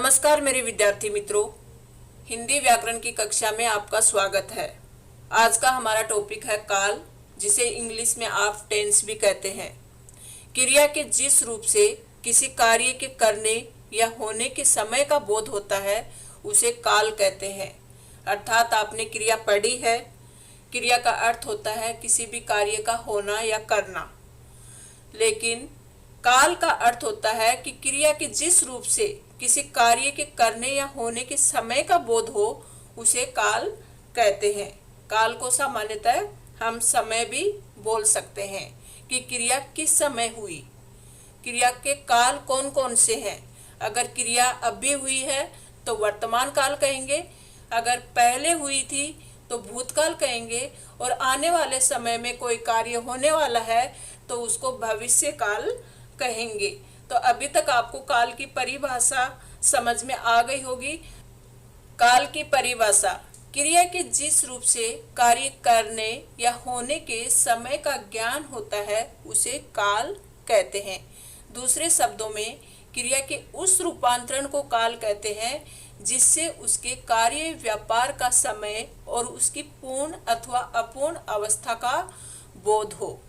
नमस्कार मेरे विद्यार्थी मित्रों, हिंदी व्याकरण की कक्षा में आपका स्वागत है। आज का हमारा टॉपिक है काल, जिसे इंग्लिश में आप टेंस भी कहते हैं। क्रिया के जिस रूप से किसी कार्य के करने या होने के समय का बोध होता है उसे काल कहते हैं। अर्थात आपने क्रिया पढ़ी है। क्रिया का अर्थ होता है किसी भी कार्य का होना या करना, लेकिन काल का अर्थ होता है कि क्रिया के जिस रूप से किसी कार्य के करने या होने के समय का बोध हो उसे काल कहते हैं। काल को सामान्यतः हम समय भी बोल सकते हैं कि क्रिया किस समय हुई। क्रिया के काल कौन कौन से हैं? अगर क्रिया अभी हुई है तो वर्तमान काल कहेंगे, अगर पहले हुई थी तो भूतकाल कहेंगे, और आने वाले समय में कोई कार्य होने वाला है तो उसको भविष्य काल कहेंगे। तो अभी तक आपको काल की परिभाषा समझ में आ गई होगी। काल की परिभाषा: क्रिया के जिस रूप से कार्य करने या होने के समय का ज्ञान होता है उसे काल कहते हैं। दूसरे शब्दों में क्रिया के उस रूपांतरण को काल कहते हैं जिससे उसके कार्य व्यापार का समय और उसकी पूर्ण अथवा अपूर्ण अवस्था का बोध हो।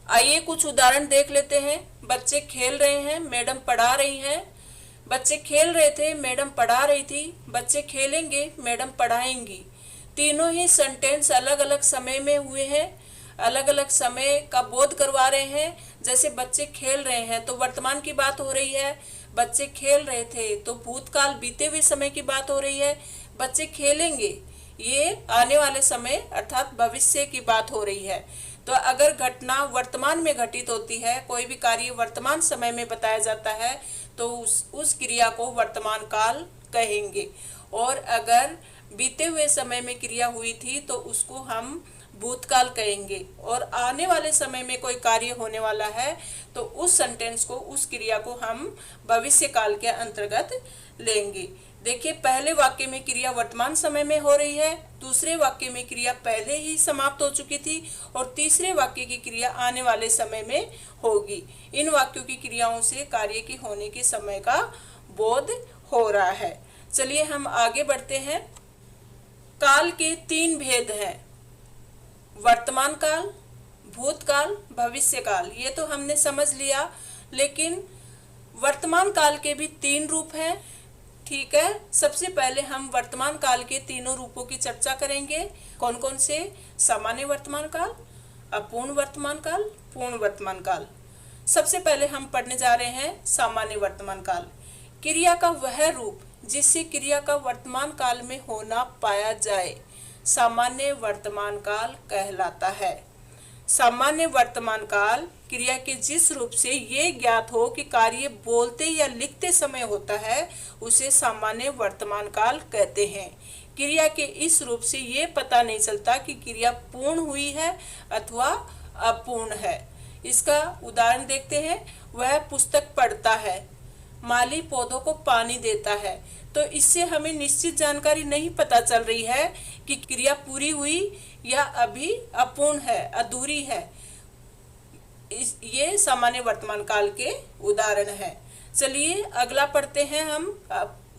आइए कुछ उदाहरण देख लेते हैं। बच्चे खेल रहे हैं, मैडम पढ़ा रही हैं। बच्चे खेल रहे थे, मैडम पढ़ा रही थी। बच्चे खेलेंगे, मैडम पढ़ाएंगी। तीनों ही सेंटेंस अलग अलग समय में हुए हैं, अलग अलग समय का बोध करवा रहे हैं। जैसे बच्चे खेल रहे हैं तो वर्तमान की बात हो रही है, बच्चे खेल रहे थे तो भूतकाल बीते हुए समय की बात हो रही है, बच्चे खेलेंगे ये आने वाले समय अर्थात भविष्य की बात हो रही है। तो अगर घटना वर्तमान में घटित होती है, कोई भी कार्य वर्तमान समय में बताया जाता है तो उस क्रिया को वर्तमान काल कहेंगे, और अगर बीते हुए समय में क्रिया हुई थी तो उसको हम भूतकाल कहेंगे, और आने वाले समय में कोई कार्य होने वाला है तो उस सेंटेंस को, उस क्रिया को हम भविष्य काल के अंतर्गत लेंगे। देखिए, पहले वाक्य में क्रिया वर्तमान समय में हो रही है, दूसरे वाक्य में क्रिया पहले ही समाप्त हो चुकी थी, और तीसरे वाक्य की क्रिया आने वाले समय में होगी। इन वाक्यों की क्रियाओं से कार्य के होने के समय का बोध हो रहा है। चलिए हम आगे बढ़ते हैं। काल के 3 भेद हैं: वर्तमान काल, भूतकाल, भविष्य काल। ये तो हमने समझ लिया, लेकिन वर्तमान काल के भी 3 रूप हैं। ठीक है, सबसे पहले हम वर्तमान काल के तीनों रूपों की चर्चा करेंगे। कौन कौन से? सामान्य वर्तमान काल, अपूर्ण वर्तमान काल, पूर्ण वर्तमान काल। सबसे पहले हम पढ़ने जा रहे हैं सामान्य वर्तमान काल। क्रिया का वह रूप जिससे क्रिया का वर्तमान काल में होना पाया जाए सामान्य वर्तमान काल कहलाता है। सामान्य वर्तमान काल क्रिया के जिस रूप से ये ज्ञात हो कि कार्य बोलते या लिखते समय होता है उसे सामान्य वर्तमान काल कहते हैं। क्रिया के इस रूप से ये पता नहीं चलता कि क्रिया पूर्ण हुई है अथवा अपूर्ण है। इसका उदाहरण देखते हैं। वह पुस्तक पढ़ता है, माली पौधों को पानी देता है। तो इससे हमें निश्चित जानकारी नहीं पता चल रही है कि क्रिया पूरी हुई या अभी अपूर्ण है, अधूरी है। ये सामान्य वर्तमान काल के उदाहरण है। चलिए अगला पढ़ते हैं हम।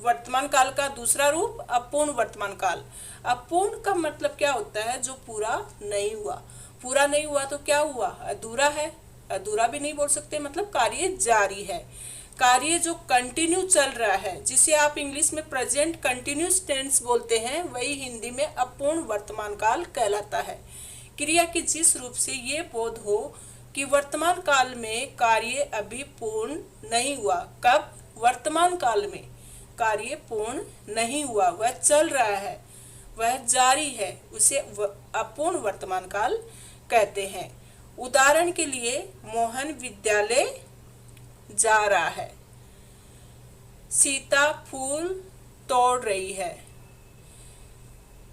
वर्तमान काल का दूसरा रूप अपूर्ण वर्तमान काल। अपूर्ण का मतलब क्या होता है? जो पूरा नहीं हुआ। पूरा नहीं हुआ तो क्या हुआ? अधूरा है। अधूरा भी नहीं बोल सकते, मतलब कार्य जारी है, कार्य जो कंटिन्यू चल रहा है, जिसे आप इंग्लिश में प्रेजेंट कंटिन्यूस टेंस बोलते हैं, वही हिंदी में अपूर्ण वर्तमान काल कहलाता है। क्रिया के जिस रूप से ये बोध हो कि वर्तमान काल में कार्य अभी पूर्ण नहीं हुआ। कब? वर्तमान काल में कार्य पूर्ण नहीं हुआ, वह चल रहा है, वह जारी है, उसे अपूर्ण वर्तमान काल कहते हैं। उदाहरण के लिए, मोहन विद्यालय जा रहा है, सीता फूल तोड़ रही है,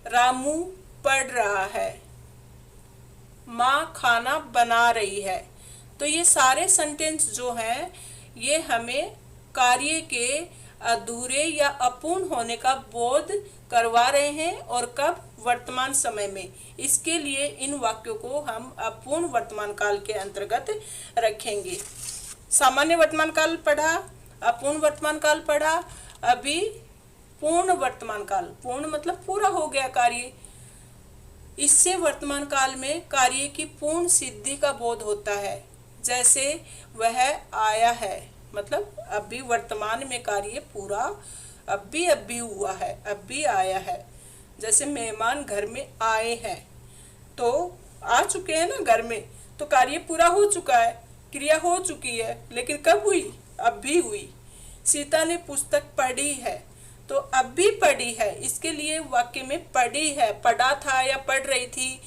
रामू पढ़ रहा है, माँ खाना बना रही है। तो ये सारे सेंटेंस जो हैं ये हमें कार्य के अधूरे या अपूर्ण होने का बोध करवा रहे हैं, और कब? वर्तमान समय में। इसके लिए इन वाक्यों को हम अपूर्ण वर्तमान काल के अंतर्गत रखेंगे। सामान्य वर्तमान काल पढ़ा, अपूर्ण वर्तमान काल पढ़ा। अभी पूर्ण वर्तमान काल, पूर्ण मतलब पूरा हो गया कार्य। इससे वर्तमान काल में कार्य की पूर्ण सिद्धि का बोध होता है। जैसे वह आया है, मतलब अभी वर्तमान में कार्य पूरा अभी हुआ है, अभी आया है। जैसे मेहमान घर में आए हैं, तो आ चुके हैं ना घर में, तो कार्य पूरा हो चुका है, क्रिया हो चुकी है, लेकिन कब हुई? अभी हुई। सीता ने पुस्तक पढ़ी है, तो अभी पढ़ी है, इसके लिए वाक्य में पढ़ी है, पढ़ा था या पढ़ रही थी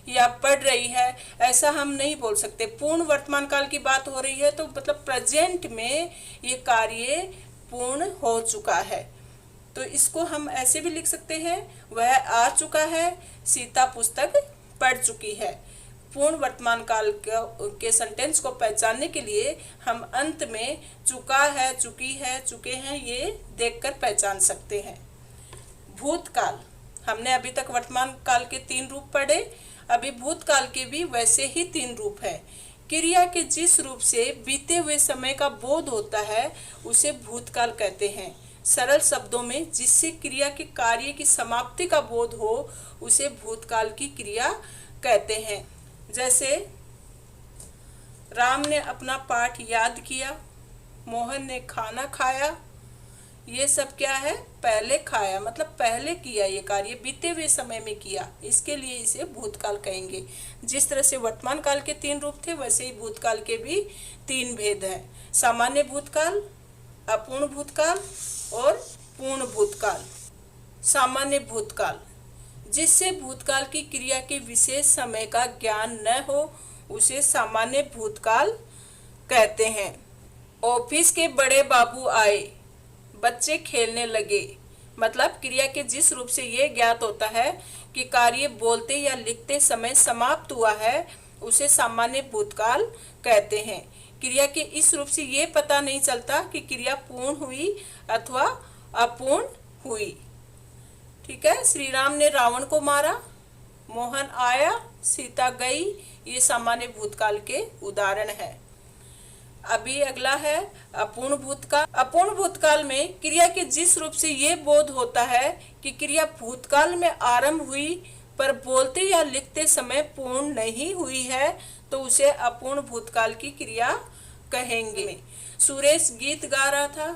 या पढ़ रही है, ऐसा हम नहीं बोल सकते। पूर्ण वर्तमान काल की बात हो रही है, तो मतलब प्रेजेंट में ये कार्य पूर्ण हो चुका है। तो इसको हम ऐसे भी लिख सकते हैं, वह आ चुका है, सीता पुस्तक पढ़ चुकी है। पूर्ण वर्तमान काल के सेंटेंस को पहचानने के लिए हम अंत में चुका है, चुकी है, चुके हैं ये देखकर पहचान सकते हैं। भूतकाल, हमने अभी तक वर्तमान काल के 3 रूप पढ़े, अभी भूतकाल के भी वैसे ही 3 रूप है। क्रिया के जिस रूप से बीते हुए समय का बोध होता है उसे भूतकाल कहते हैं। सरल शब्दों में जिससे क्रिया के कार्य की समाप्ति का बोध हो उसे भूतकाल की क्रिया कहते हैं। जैसे राम ने अपना पाठ याद किया, मोहन ने खाना खाया, ये सब क्या है? पहले खाया, मतलब पहले किया, ये कार्य बीते हुए समय में किया, इसके लिए इसे भूतकाल कहेंगे। जिस तरह से वर्तमान काल के 3 रूप थे, वैसे ही भूतकाल के भी 3 भेद हैं। सामान्य भूतकाल, अपूर्ण भूतकाल और पूर्ण भूतकाल। सामान्य भूतकाल, जिससे भूतकाल की क्रिया के विशेष समय का ज्ञान न हो उसे सामान्य भूतकाल कहते हैं। ऑफिस के बड़े बाबू आए, बच्चे खेलने लगे, मतलब क्रिया के जिस रूप से ये ज्ञात होता है कि कार्य बोलते या लिखते समय समाप्त हुआ है उसे सामान्य भूतकाल कहते हैं। क्रिया के इस रूप से ये पता नहीं चलता कि क्रिया पूर्ण हुई अथवा अपूर्ण हुई। ठीक है, श्री राम ने रावण को मारा, मोहन आया, सीता गई, ये सामान्य भूतकाल के उदाहरण है। अभी अगला है अपूर्ण भूतकाल। अपूर्ण भूतकाल में क्रिया के जिस रूप से ये बोध होता है कि क्रिया भूतकाल में आरंभ हुई पर बोलते या लिखते समय पूर्ण नहीं हुई है तो उसे अपूर्ण भूतकाल की क्रिया कहेंगे। सुरेश गीत गा रहा था,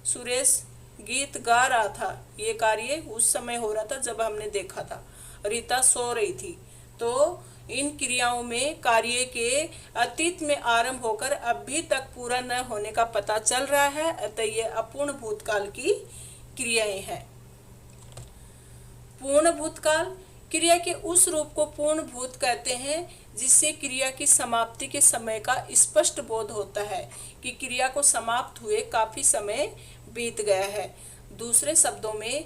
सुरेश गीत गा रहा था, ये कार्य उस समय हो रहा था जब हमने देखा था। रीता सो रही थी, तो इन क्रियाओं में कार्य के अतीत में आरंभ होकर अभी तक पूरा न होने का पता चल रहा है, अतः ये अपूर्ण भूतकाल की क्रियाएं हैं। पूर्ण भूतकाल, क्रिया के उस रूप को पूर्ण भूत कहते हैं जिससे क्रिया की समाप्ति के समय का स्पष्ट बोध होता है कि क्रिया को समाप्त हुए काफी समय बीत गया है। दूसरे शब्दों में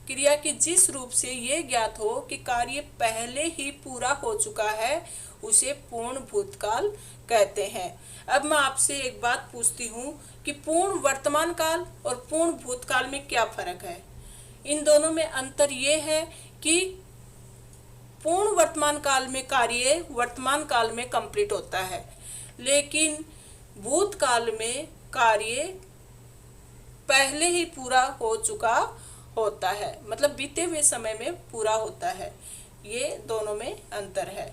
क्रिया के जिस रूप से ये ज्ञात हो कि कार्य पहले ही पूरा हो चुका है उसे पूर्ण भूतकाल कहते हैं। अब मैं आपसे एक बात पूछती हूँ कि पूर्ण वर्तमान काल और पूर्ण भूतकाल में क्या फर्क है? इन दोनों में अंतर ये है कि पूर्ण वर्तमान काल में कार्य वर्तमान काल में कंप्लीट होता है, लेकिन भूतकाल में कार्य पहले ही पूरा हो चुका होता है, मतलब बीते हुए समय में पूरा होता है। ये दोनों में अंतर है।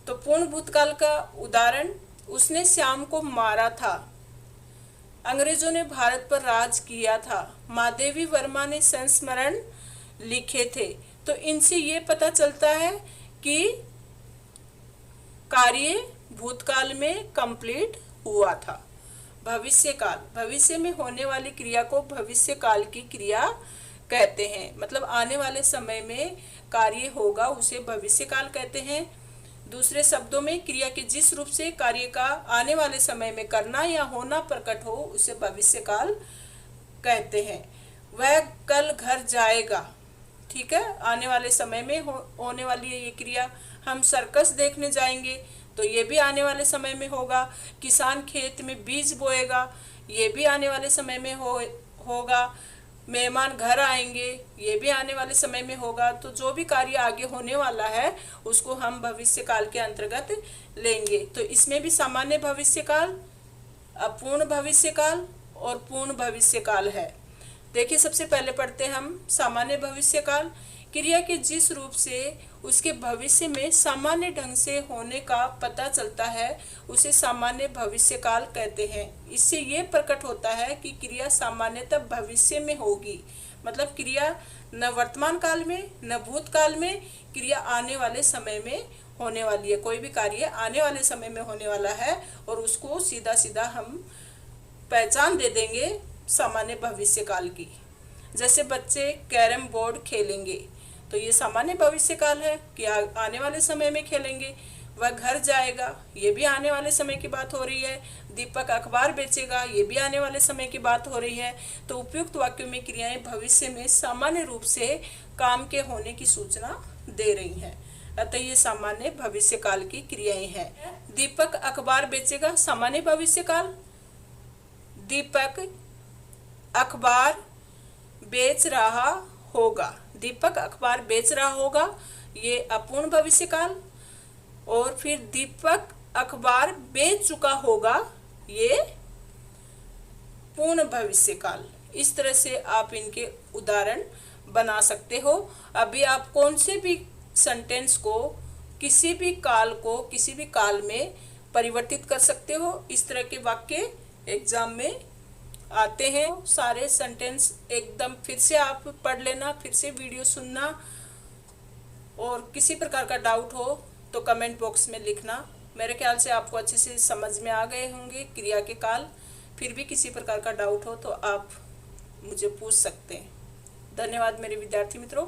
तो पूर्ण भूतकाल का उदाहरण, उसने श्याम को मारा था, अंग्रेजों ने भारत पर राज किया था, महादेवी वर्मा ने संस्मरण लिखे थे। तो इनसे ये पता चलता है कि कार्य भूतकाल में कंप्लीट हुआ था। भविष्य काल, भविष्य में होने वाली क्रिया को भविष्य काल की क्रिया कहते हैं, मतलब आने वाले समय में कार्य होगा उसे भविष्य काल कहते हैं। दूसरे शब्दों में क्रिया के जिस रूप से कार्य का आने वाले समय में करना या होना प्रकट हो उसे भविष्य काल कहते हैं। वह कल घर जाएगा, ठीक है, आने वाले समय में होने वाली है ये क्रिया। हम सर्कस देखने जाएंगे तो ये भी आने वाले समय में होगा। किसान खेत में बीज बोएगा, ये भी आने वाले समय में होगा। मेहमान घर आएंगे, ये भी आने वाले समय में होगा। तो जो भी कार्य आगे होने वाला है उसको हम भविष्य काल के अंतर्गत लेंगे। तो इसमें भी सामान्य भविष्य काल, अपूर्ण भविष्य काल और पूर्ण भविष्य काल है। देखिए, सबसे पहले पढ़ते हैं हम सामान्य भविष्य काल। क्रिया के जिस रूप से उसके भविष्य में सामान्य ढंग से होने का पता चलता है उसे सामान्य भविष्य काल कहते हैं। इससे ये प्रकट होता है कि क्रिया सामान्यतः भविष्य में होगी, मतलब क्रिया न वर्तमान काल में न भूतकाल में, क्रिया आने वाले समय में होने वाली है। कोई भी कार्य आने वाले समय में होने वाला है और उसको सीधा सीधा हम पहचान दे देंगे सामान्य भविष्य काल की। जैसे बच्चे कैरम बोर्ड खेलेंगे तो ये सामान्य भविष्य काल है कि आने वाले समय में खेलेंगे। वह घर जाएगा, ये भी आने वाले समय की बात हो रही है। दीपक अखबार बेचेगा, ये भी आने वाले समय की बात हो रही है। तो उपयुक्त वाक्यों में क्रियाएं भविष्य में सामान्य रूप से काम के होने की सूचना दे रही हैं, अतः ये सामान्य भविष्य काल की क्रियाएं हैं। दीपक अखबार बेचेगा, सामान्य भविष्य काल। दीपक अखबार बेच रहा होगा, दीपक अखबार बेच रहा होगा, ये अपूर्ण भविष्य काल। और फिर दीपक अखबार बेच चुका होगा, ये पूर्ण भविष्य काल। इस तरह से आप इनके उदाहरण बना सकते हो। अभी आप कौन से भी सेंटेंस को किसी भी काल को किसी भी काल में परिवर्तित कर सकते हो। इस तरह के वाक्य एग्जाम में आते हैं। सारे सेंटेंस एकदम फिर से आप पढ़ लेना, फिर से वीडियो सुनना, और किसी प्रकार का डाउट हो तो कमेंट बॉक्स में लिखना। मेरे ख्याल से आपको अच्छे से समझ में आ गए होंगे क्रिया के काल। फिर भी किसी प्रकार का डाउट हो तो आप मुझे पूछ सकते हैं। धन्यवाद मेरे विद्यार्थी मित्रों।